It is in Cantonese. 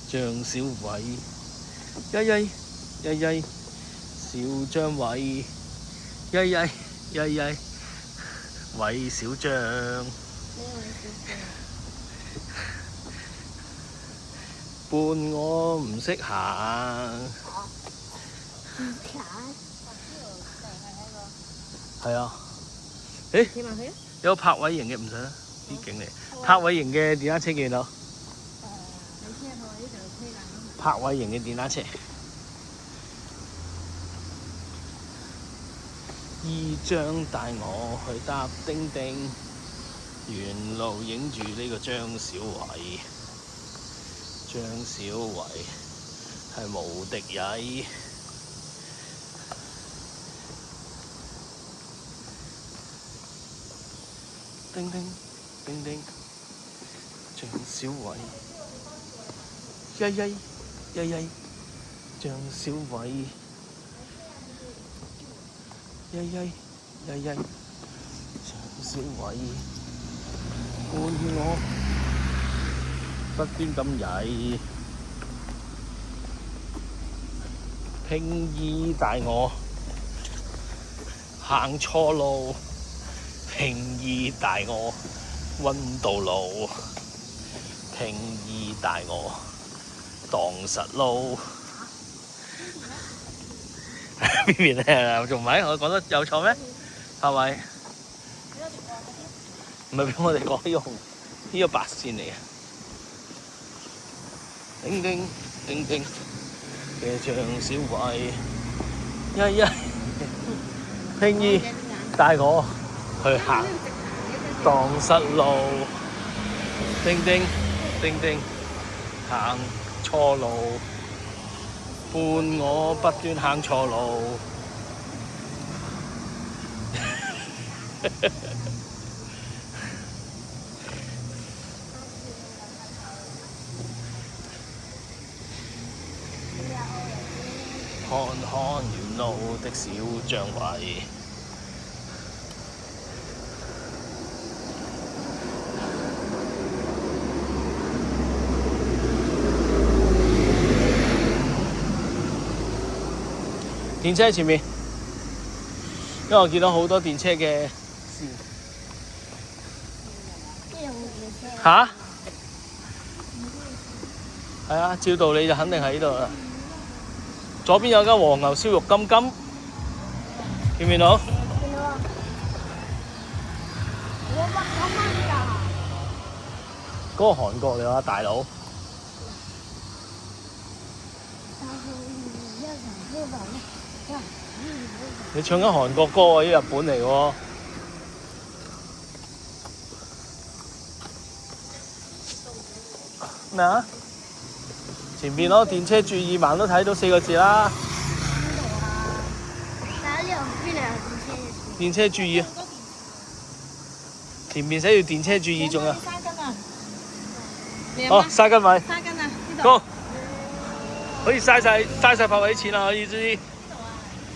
張小偉，曳曳曳曳，小張偉，曳曳曳曳，偉小張。伴我唔識行。係啊。誒，有柏偉營嘅唔使啦，啲景嚟。柏偉營嘅電單車見到。柏偉營嘅電單車。姨丈帶我去搭叮叮，沿路影住呢個張小偉。張小偉係無敵曳。叮叮叮叮，張小偉，曳曳曳曳，張小偉，曳曳曳曳，張小偉，伴我不斷咁曳，拼衣帶我行錯路。拼衣帶我溫道路，拼衣帶我蕩實路。邊邊咧？仲唔係？我講得有錯咩？係咪？唔係俾我哋講用呢個白線嚟嘅。叮叮叮叮嘅張小偉，曳曳拼衣帶我去行蕩失路，叮叮叮叮行錯路，伴我不斷行錯路。看看沿路的小張偉。電車喺前面，因為我見到好多電車嘅線。嚇？係啊，照道理就肯定喺呢度啦。左邊有間黃牛燒肉金金，見唔見到？見到啊！嗰個韓國嚟啊，大佬。你唱緊韓國歌喎，啲日本嚟喎。咩啊？前邊咯，電車注意慢都睇到4個字啦。電車注意啊！前面寫住電車注意仲有。哦，3斤米。3斤啊！呢度。可以嘥晒泊位啲錢啦，可以知。